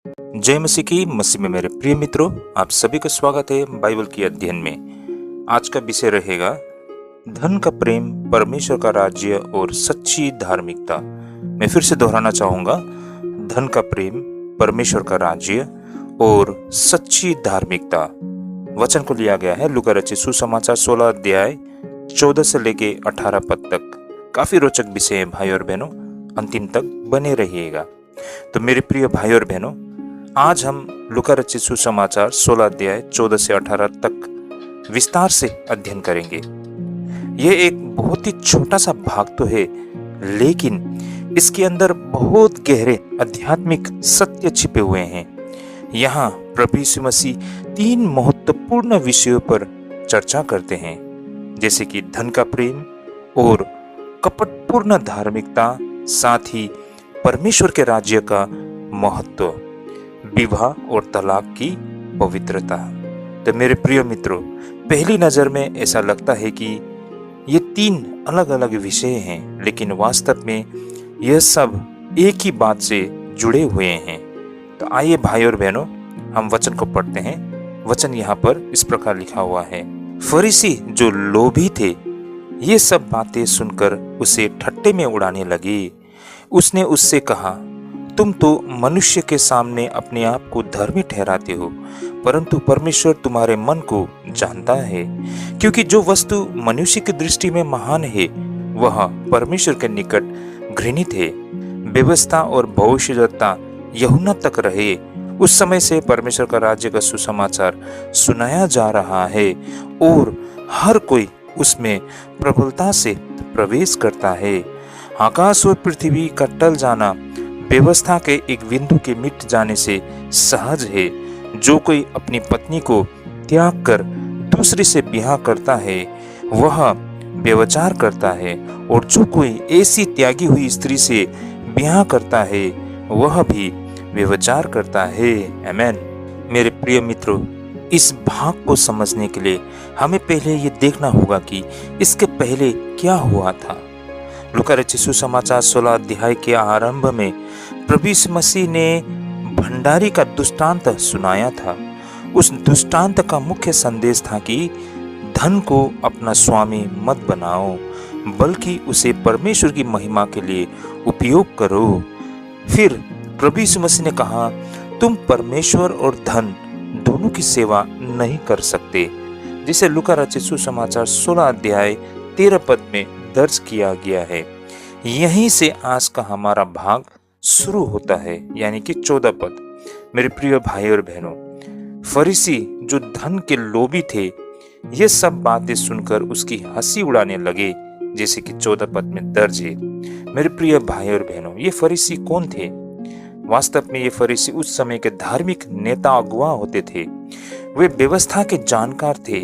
जय मसीह की मसीह में मेरे प्रिय मित्रों, आप सभी का स्वागत है बाइबल की अध्ययन में। आज का विषय रहेगा धन का प्रेम, परमेश्वर का राज्य और सच्ची धार्मिकता। मैं फिर से दोहराना चाहूंगा, धन का प्रेम, परमेश्वर का राज्य और सच्ची धार्मिकता। वचन को लिया गया है लूका रचित सुसमाचार 16 अध्याय 14 से लेके 18 पद तक। काफी रोचक विषय है भाई और बहनों, अंतिम तक बने रहिएगा। तो मेरे प्रिय भाई और बहनों, आज हम लूका रचित सुसमाचार 16 अध्याय 14 से 18 तक विस्तार से अध्ययन करेंगे। यह एक बहुत ही छोटा सा भाग तो है, लेकिन इसके अंदर बहुत गहरे आध्यात्मिक सत्य छिपे हुए हैं। यहाँ प्रभु यीशु मसीह 3 महत्वपूर्ण विषयों पर चर्चा करते हैं, जैसे कि धन का प्रेम और कपटपूर्ण धार्मिकता, साथ ही परमेश्वर के राज्य का महत्व, विवाह और तलाक की पवित्रता। तो मेरे प्रिय मित्रों, पहली नजर में ऐसा लगता है कि ये 3 अलग अलग विषय हैं, लेकिन वास्तव में यह सब एक ही बात से जुड़े हुए हैं। तो आइए भाई और बहनों, हम वचन को पढ़ते हैं। वचन यहाँ पर इस प्रकार लिखा हुआ है। फरीसी जो लोभी थे, ये सब बातें सुनकर उसे ठट्टे में उड़ाने लगे। उसने उससे कहा, तुम तो मनुष्य के सामने अपने आप को धर्मी ठहराते हो, परंतु परमेश्वर तुम्हारे मन को जानता है, क्योंकि जो वस्तु मनुष्य की दृष्टि में महान है वह परमेश्वर के निकट घृणित है। व्यवस्था और भविष्यद्वक्ता यूहन्ना तक रहे, उस समय से परमेश्वर का राज्य का सुसमाचार सुनाया जा रहा है और हर कोई उसमें प्रबलता से प्रवेश करता है। आकाश और पृथ्वी का टल जाना व्यवस्था के एक बिंदु के मिट जाने से सहज है। जो कोई अपनी पत्नी को त्याग कर दूसरे से ब्याह करता है वह व्यभिचार करता है, और जो कोई ऐसी त्यागी हुई स्त्री से ब्याह करता है वह भी व्यभिचार करता है। आमीन। मेरे प्रिय मित्रों, इस भाग को समझने के लिए हमें पहले ये देखना होगा कि इसके पहले क्या हुआ था। लूका रचित सुसमाचार 16 अध्याय के आरंभ में प्रभु यीशु मसीह ने भंडारी का दृष्टांत सुनाया था। उस दृष्टांत का मुख्य संदेश था कि धन को अपना स्वामी मत बनाओ, बल्कि उसे परमेश्वर की महिमा के लिए उपयोग करो। फिर प्रभु यीशु मसीह ने कहा, तुम परमेश्वर और धन दोनों की सेवा नहीं कर सकते, जिसे लूका रचित सुसमाचार 16 अध्याय 13 पद में दर्ज किया गया है। यहीं से आज का हमारा भाग शुरू होता है, यानी कि 14 पद। मेरे प्रिय भाई और बहनों, फरीसी जो धन के लोभी थे, ये सब बातें सुनकर उसकी हंसी उड़ाने लगे, जैसे कि 14 पद में दर्ज है। मेरे प्रिय भाई और बहनों, ये फरीसी कौन थे? वास्तव में ये फरीसी उस समय के धार्मिक नेता अगुआ होते थे। वे व्यवस्था के जानकार थे,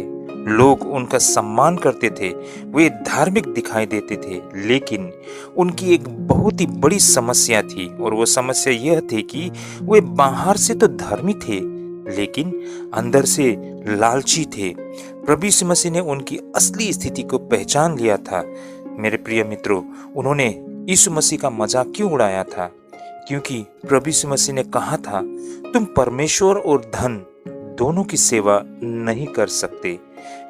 लोग उनका सम्मान करते थे, वे धार्मिक दिखाई देते थे, लेकिन उनकी एक बहुत ही बड़ी समस्या थी, और वो समस्या यह थी कि वे बाहर से तो धर्मी थे, लेकिन अंदर से लालची थे। प्रभु यीशु मसीह ने उनकी असली स्थिति को पहचान लिया था। मेरे प्रिय मित्रों, उन्होंने यीशु मसीह का मजाक क्यों उड़ाया था? क्योंकि प्रभु यीशु मसीह ने कहा था, तुम परमेश्वर और धन दोनों की सेवा नहीं कर सकते।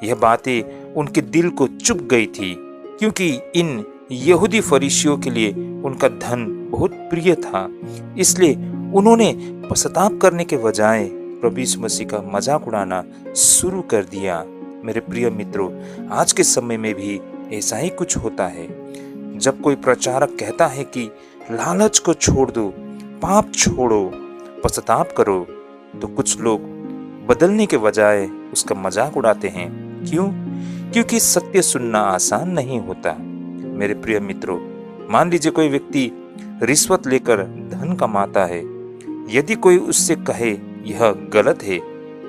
यह बातें उनके दिल को चुभ गई थी, क्योंकि इन यहूदी फरीसियों के लिए उनका धन बहुत प्रिय था। इसलिए उन्होंने पश्चाताप करने के बजाय प्रभु यीशु मसीह का मजाक उड़ाना शुरू कर दिया। मेरे प्रिय मित्रों, आज के समय में भी ऐसा ही कुछ होता है। जब कोई प्रचारक कहता है कि लालच को छोड़ दो, पाप छोड़ो, पश्चाताप करो, तो कुछ लोग बदलने के बजाय उसका मजाक उड़ाते हैं। क्यों? क्योंकि सत्य सुनना आसान नहीं होता। मेरे प्रिय मित्रों, मान लीजिए कोई व्यक्ति रिश्वत लेकर धन कमाता है। यदि कोई उससे कहे यह गलत है,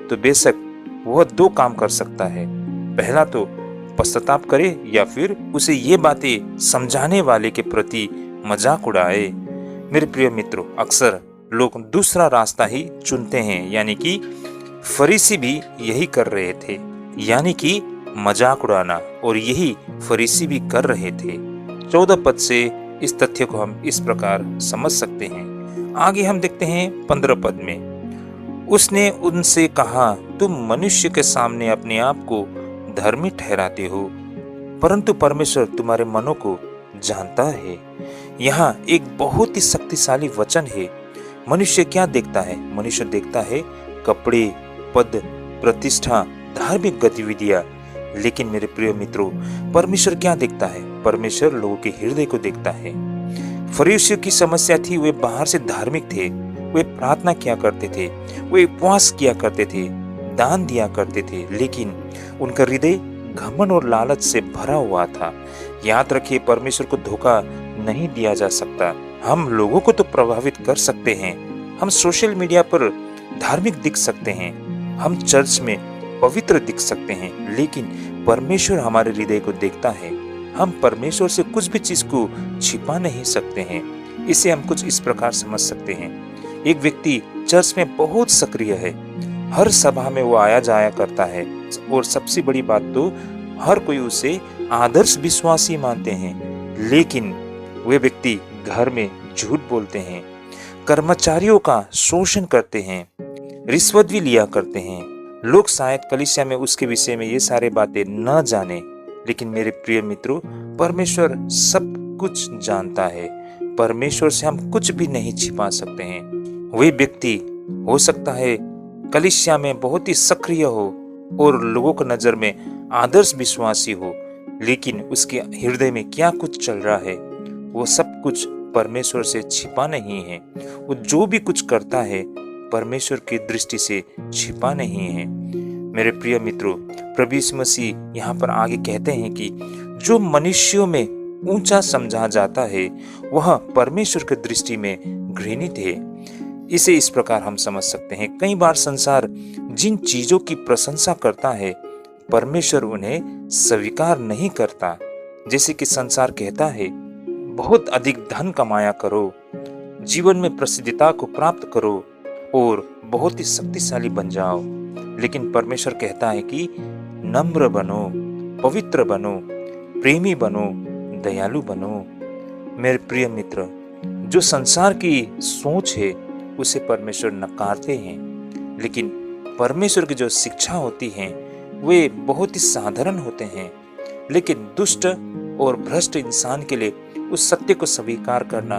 तो बेशक वह 2 काम कर सकता है। पहला तो पश्चाताप करे, या फिर उसे ये बातें समझाने वाले के प्रति मजाक उड़ाए। मेरे प्रिय मित्रों, अक्सर लोग दूसरा रास्ता ही चुनते हैं, यानी कि फरीसी भी यही कर रहे थे, यानी कि मजाक उड़ाना, और यही फरीसी भी कर रहे थे। 14 पद से इस तथ्य को हम इस प्रकार समझ सकते हैं। आगे हम देखते हैं 15 पद में, उसने उनसे कहा, तुम मनुष्य के सामने अपने आप को धर्मी ठहराते हो, परंतु परमेश्वर तुम्हारे मनों को जानता है। यहाँ एक बहुत ही शक्तिशाली वचन है। मनुष्य क्या देखता है? मनुष्य देखता है कपड़े, पद, प्रतिष्ठा, धार्मिक गतिविधियां। लेकिन मेरे प्रिय मित्रों, परमेश्वर क्या देखता है? परमेश्वर लोगों के हृदय को देखता है। फरीसियों की समस्या थी, वे बाहर से धार्मिक थे, वे प्रार्थना किया करते थे, वे उपवास किया करते थे, दान दिया करते थे, लेकिन उनका हृदय घमंड और लालच से भरा हुआ था। याद रखिए, परमेश्वर को धोखा नहीं दिया जा सकता। हम लोगों को तो प्रभावित कर सकते हैं, हम सोशल मीडिया पर धार्मिक दिख सकते हैं, हम चर्च में पवित्र दिख सकते हैं, लेकिन परमेश्वर हमारे हृदय को देखता है। हम परमेश्वर से कुछ भी चीज को छिपा नहीं सकते हैं। इसे हम कुछ इस प्रकार समझ सकते हैं। एक व्यक्ति चर्च में बहुत सक्रिय है, हर सभा में वो आया जाया करता है, और सबसे बड़ी बात तो हर कोई उसे आदर्श विश्वासी मानते हैं, लेकिन वे व्यक्ति घर में झूठ बोलते हैं, कर्मचारियों का शोषण करते हैं, रिश्वत भी लिया करते हैं। लोग शायद कलीसिया में उसके विषय में ये सारे बातें न जाने, लेकिन मेरे प्रिय मित्रों, परमेश्वर सब कुछ जानता है। परमेश्वर से हम कुछ भी नहीं छिपा सकते हैं। वे व्यक्ति हो सकता है कलीसिया में बहुत ही सक्रिय हो और लोगों की नजर में आदर्श विश्वासी हो, लेकिन उसके हृदय में क्या कुछ चल रहा है वो सब कुछ परमेश्वर से छिपा नहीं है। वो जो भी कुछ करता है परमेश्वर की दृष्टि से छिपा नहीं है। मेरे प्रिय मित्रों, प्रभु यीशु मसीह यहाँ पर आगे कहते हैं कि जो मनुष्यों में ऊंचा समझा जाता है वह परमेश्वर की दृष्टि में घृणित है। इसे इस प्रकार हम समझ सकते हैं, कई बार संसार जिन चीजों की प्रशंसा करता है परमेश्वर उन्हें स्वीकार नहीं करता। जैसे कि संसार कहता है बहुत अधिक धन कमाया करो, जीवन में प्रसिद्धता को प्राप्त करो और बहुत ही शक्तिशाली बन जाओ, लेकिन परमेश्वर कहता है कि नम्र बनो, पवित्र बनो, प्रेमी बनो, दयालु बनो। मेरे प्रिय मित्र, जो संसार की सोच है उसे परमेश्वर नकारते हैं, लेकिन परमेश्वर की जो शिक्षा होती है वे बहुत ही साधारण होते हैं, लेकिन दुष्ट और भ्रष्ट इंसान के लिए उस सत्य को स्वीकार करना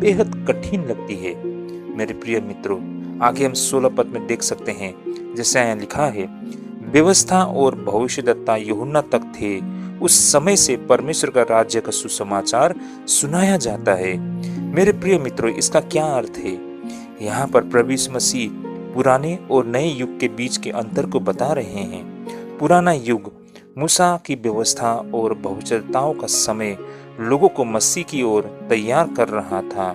बेहद कठिन लगती है। मेरे प्रिय मित्रों, आगे हम 16 पद में देख सकते हैं, जैसे यहाँ लिखा है, व्यवस्था और भविष्यद्वक्ता यूहन्ना तक थे, उस समय से परमेश्वर का राज्य का सुसमाचार सुनाया जाता है। मेरे प्रिय मित्रों, इसका क्या अर्थ है? यहाँ पर प्रभु यीशु मसीह पुराने और नए युग के बीच के अंतर को बता रहे हैं। पुराना युग मूसा की व्यवस्था और भविष्यद्वक्ताओं का समय लोगों को मसीह की ओर तैयार कर रहा था,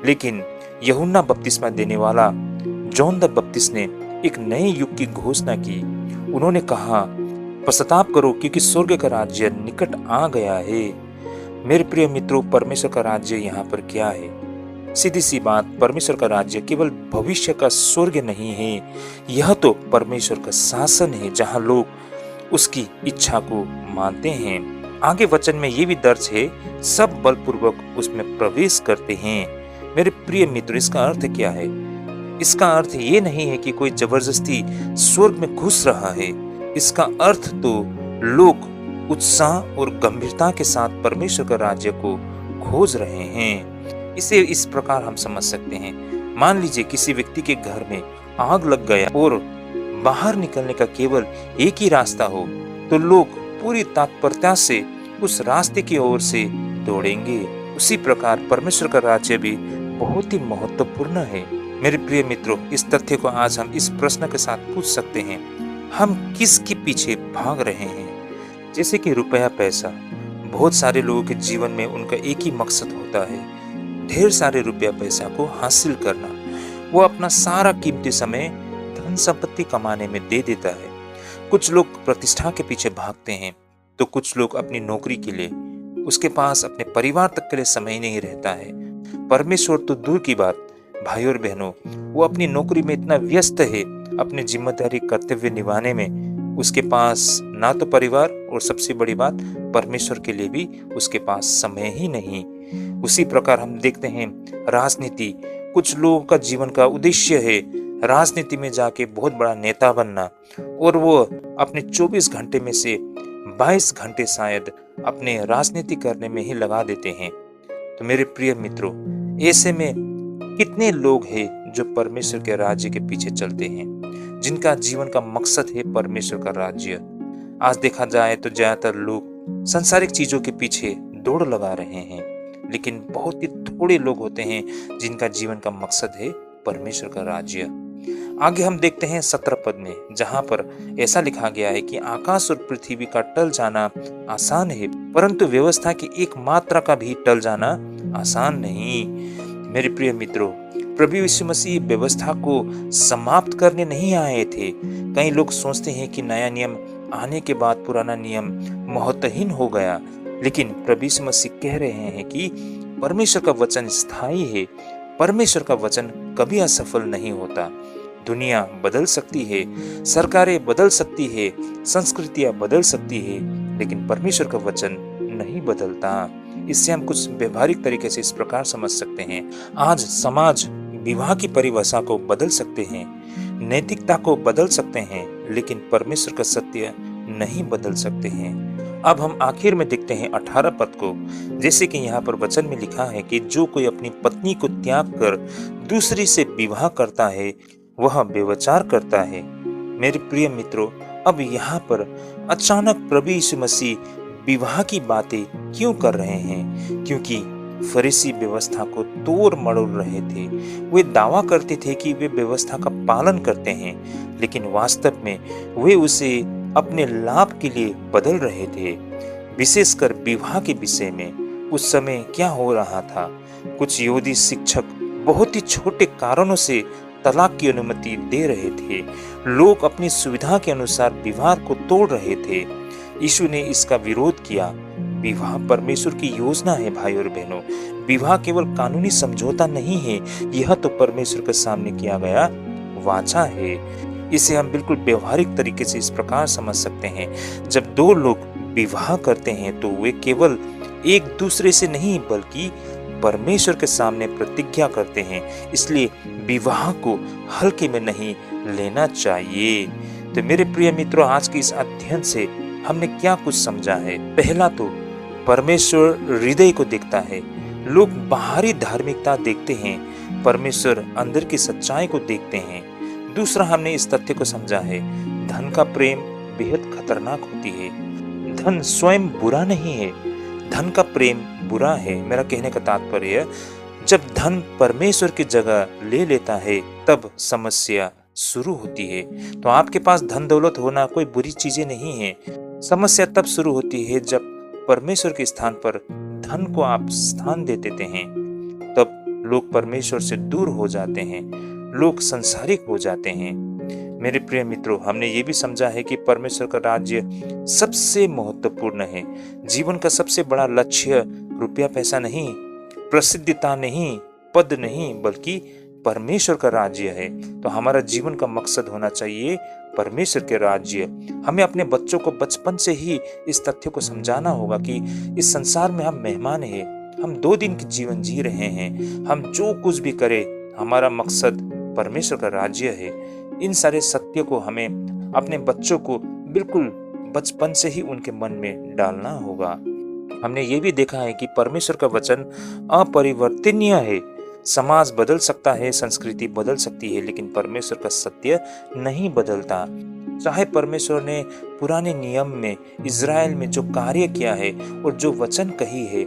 लेकिन यूहन्ना बपतिस्मा देने वाला जॉन द बपतिस्ट ने एक नए युग की घोषणा की। उन्होंने कहा, पश्चाताप करो क्योंकि स्वर्ग का राज्य निकट आ गया है। मेरे प्रिय मित्रों, परमेश्वर का राज्य यहाँ पर क्या है? सीधी सी बात, परमेश्वर का राज्य केवल भविष्य का स्वर्ग नहीं है, यह तो परमेश्वर का शासन है जहाँ लोग उसकी इच्छा को मानते हैं। आगे वचन में ये भी दर्ज है, सब बलपूर्वक उसमें प्रवेश करते हैं। मेरे प्रिय मित्र, इसका अर्थ क्या है? इसका अर्थ ये नहीं है कि कोई जबरदस्ती स्वर्ग में घुस रहा है। इसका अर्थ तो लोग उत्साह और गंभीरता के साथ परमेश्वर का राज्य को खोज रहे हैं। इसे इस प्रकार हम समझ सकते हैं, मान लीजिए किसी व्यक्ति के घर में आग लग गया और बाहर निकलने का केवल एक ही रास्ता हो, तो लोग पूरी तत्परता से उस रास्ते की ओर से दौड़ेंगे। उसी प्रकार परमेश्वर का राज्य भी बहुत ही महत्वपूर्ण है। मेरे प्रिय मित्रों, इस तथ्य को आज हम इस प्रश्न के साथ पूछ सकते हैं, हम किसके पीछे भाग रहे हैं? जैसे कि रुपया पैसा, बहुत सारे लोगों के जीवन में उनका एक ही मकसद होता है, ढेर सारे रुपया पैसा को हासिल करना। वो अपना सारा कीमती समय धन संपत्ति कमाने में दे देता है। कुछ लोग प्रतिष्ठा के पीछे भागते हैं, तो कुछ लोग अपनी नौकरी के लिए, उसके पास अपने परिवार तक के लिए समय नहीं रहता है। परमेश्वर तो दूर की बात, भाई और बहनों, वो अपनी नौकरी में इतना व्यस्त है, अपनी जिम्मेदारी कर्तव्य निभाने में, उसके पास ना तो परिवार और सबसे बड़ी बात परमेश्वर के लिए भी उसके पास समय ही नहीं। उसी प्रकार हम देखते हैं राजनीति, कुछ लोगों का जीवन का उद्देश्य है राजनीति में जाके बहुत बड़ा नेता बनना, और वो अपने 24 घंटे में से 22 घंटे शायद अपने राजनीति करने में ही लगा देते हैं। तो मेरे प्रिय मित्रों, ऐसे में कितने लोग हैं जो परमेश्वर के राज्य के पीछे चलते हैं, जिनका जीवन का मकसद है परमेश्वर का राज्य। आज देखा जाए तो ज्यादातर लोग सांसारिक चीजों के पीछे दौड़ लगा रहे हैं, लेकिन बहुत ही थोड़े लोग होते हैं जिनका जीवन का मकसद है परमेश्वर का राज्य। आगे हम देखते हैं 17 पद में, जहां पर ऐसा लिखा गया है कि आकाश और पृथ्वी का टल जाना आसान है, परंतु व्यवस्था की एक मात्रा का भी टल जाना आसान नहीं। मेरे प्रिय मित्रों, प्रभु यीशु मसीह व्यवस्था को समाप्त करने नहीं आए थे। कई लोग सोचते हैं कि नया नियम आने के बाद पुराना नियम महत्वहीन हो गया, लेकिन प्रभु यीशु मसीह कह रहे हैं कि परमेश्वर का वचन स्थायी है। परमेश्वर का वचन कभी असफल नहीं होता। दुनिया बदल सकती है, सरकारें बदल सकती है, संस्कृतियां बदल सकती है, लेकिन परमेश्वर का वचन नहीं बदलता। इससे हम कुछ व्यवहारिक तरीके से इस प्रकार समझ सकते हैं। आज समाज विवाह की परिभाषा को बदल सकते हैं, नैतिकता को बदल सकते हैं, लेकिन परमेश्वर का सत्य नहीं बदल सकते हैं। अब हम आखिर में देखते हैं 18 पद को, जैसे कि यहाँ पर वचन में लिखा है कि जो कोई अपनी पत्नी को त्याग कर दूसरी से विवाह करता है वह व्यभिचार करता है। मेरे प्रिय मित्रों, अब यहाँ पर अचानक प्रभु यीशु मसीह विवाह की बातें क्यों कर रहे हैं? क्योंकि फरीसी व्यवस्था को तोड़ मरोड़ रहे थे। वे दावा करते थे कि वे व्यवस्था का पालन करते हैं, लेकिन वास्तव में वे उसे अपने लाभ के लिए बदल रहे थे। विशेषकर विवाह के विषय में उस समय क्या हो रहा था? कुछ यहूदी शिक्षक बहुत ही छोटे कारणों से तलाक की अनुमति दे रहे थे। लोग अपनी सुविधा के अनुसार विवाह को तोड़ रहे थे। यीशु ने इसका विरोध किया। विवाह परमेश्वर की योजना है भाई और बहनों। विवाह केवल कानूनी समझौता नहीं है, यह तो परमेश्वर के सामने किया गया वाचा है। इसे हम बिल्कुल व्यवहारिक तरीके से इस प्रकार समझ सकते हैं, जब दो लोग विवाह करते हैं तो वे केवल एक दूसरे से नहीं बल्कि परमेश्वर के सामने प्रतिज्ञा करते हैं। इसलिए विवाह को हल्के में नहीं लेना चाहिए। तो मेरे प्रिय मित्रों, आज के इस अध्ययन से हमने क्या कुछ समझा है? पहला तो परमेश्वर हृदय को देखता है। लोग बाहरी धार्मिकता देखते हैं, परमेश्वर अंदर की सच्चाई को देखते हैं। दूसरा, हमने इस तथ्य को समझा है, धन का प्रेम बेहद खतरनाक होती है। धन स्वयं बुरा नहीं है, धन का प्रेम बुरा है। मेरा कहने का तात्पर्य, जब धन परमेश्वर की जगह ले लेता है तब समस्या शुरू होती है। तो आपके पास धन दौलत होना कोई बुरी चीजें नहीं है। समस्या तब शुरू होती है जब परमेश्वर के स्थान पर धन को आप स्थान दे देते हैं, तब लोग परमेश्वर से दूर हो जाते हैं, लोग संसारिक हो जाते हैं। मेरे प्रिय मित्रों, हमने ये भी समझा है कि परमेश्वर का राज्य सबसे महत्वपूर्ण है। जीवन का सबसे बड़ा लक्ष्य रुपया पैसा नहीं, प्रसिद्धता नहीं, पद नहीं, बल्कि परमेश्वर का राज्य है। तो हमारा जीवन का मकसद होना चाहिए परमेश्वर के राज्य। हमें अपने बच्चों को बचपन से ही इस तथ्य को समझाना होगा कि इस संसार में हम मेहमान हैं, हम 2 दिन की जीवन जी रहे हैं। हम जो कुछ भी करें, हमारा मकसद परमेश्वर का राज्य है। इन सारे सत्य को हमें अपने बच्चों को बिल्कुल बचपन से ही उनके मन में डालना होगा। हमने ये भी देखा है कि परमेश्वर का वचन अपरिवर्तनीय है। समाज बदल सकता है, संस्कृति बदल सकती है, लेकिन परमेश्वर का सत्य नहीं बदलता। चाहे परमेश्वर ने पुराने नियम में इज़राइल में जो कार्य किया है और जो वचन कही है,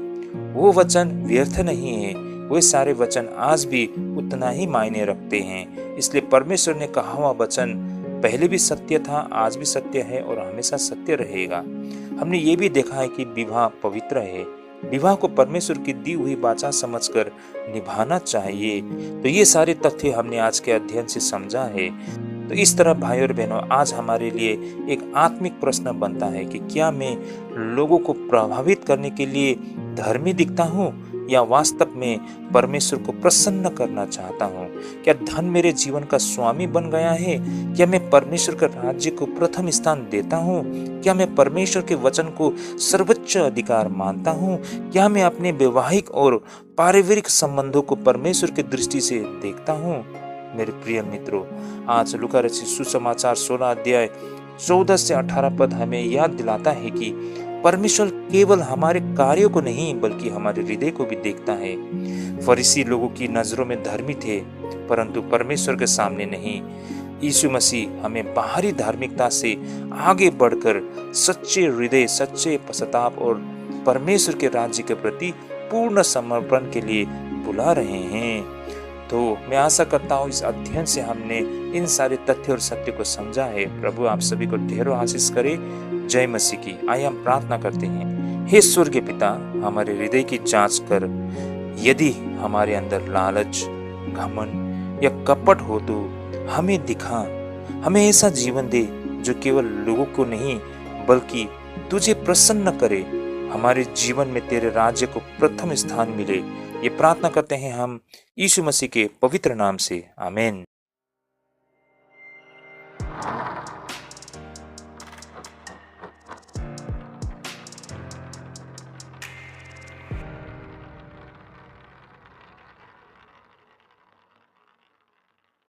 वो वचन व्यर्थ नहीं है। वे सारे वचन आज भी उतना ही मायने रखते हैं। इसलिए परमेश्वर ने कहा हुआ वचन पहले भी सत्य था, आज भी सत्य है और हमेशा सत्य रहेगा। हमने ये भी देखा है कि विवाह पवित्र है। विवाह को परमेश्वर की दी हुई वाचा समझकर निभाना चाहिए। तो ये सारे तथ्य हमने आज के अध्ययन से समझा है। तो इस तरह भाई और बहनों, आज हमारे लिए एक आत्मिक प्रश्न बनता है कि क्या मैं लोगों को प्रभावित करने के लिए धर्मी दिखता हूँ या वास्तव में परमेश्वर को प्रसन्न करना चाहता हूँ? क्या धन मेरे जीवन का स्वामी बन गया है? क्या मैं परमेश्वर के राज्य को प्रथम स्थान देता हूँ? क्या मैं परमेश्वर के वचन को सर्वोच्च अधिकार मानता हूँ? क्या मैं अपने वैवाहिक और पारिवारिक संबंधों को परमेश्वर की दृष्टि से देखता हूँ? मेरे प्रिय मित्रों, आज लूका रचित सुसमाचार 16 अध्याय 14 से 18 पद हमें याद दिलाता है कि परमेश्वर केवल हमारे कार्यों को नहीं बल्कि हमारे हृदय को भी देखता है। फरीसी लोगों की नजरों में धर्मी थे, परंतु परमेश्वर के सामने नहीं। यीशु मसीह हमें बाहरी धार्मिकता से आगे बढ़कर सच्चे हृदय, सच्चे पश्चाताप और परमेश्वर के राज्य के प्रति पूर्ण समर्पण के लिए बुला रहे हैं। तो मैं आशा करता हूँ इस अध्ययन से हमने इन सारे तथ्य और सत्य को समझा है। प्रभु आप सभी को ढेरों आशीष करे। जय मसीह की। आइए हम प्रार्थना करते हैं। हे स्वर्गीय पिता, हमारे हृदय की जांच कर, यदि हमारे अंदर लालच, घमंड या कपट हो तो हमें दिखा। हमें ऐसा जीवन दे जो केवल लोगों को नहीं बल्कि तुझे प्रसन्न करे। हमारे जीवन में तेरे राज्य को प्रथम स्थान मिले। ये प्रार्थना करते हैं हम यीशु मसीह के पवित्र नाम से। आमीन।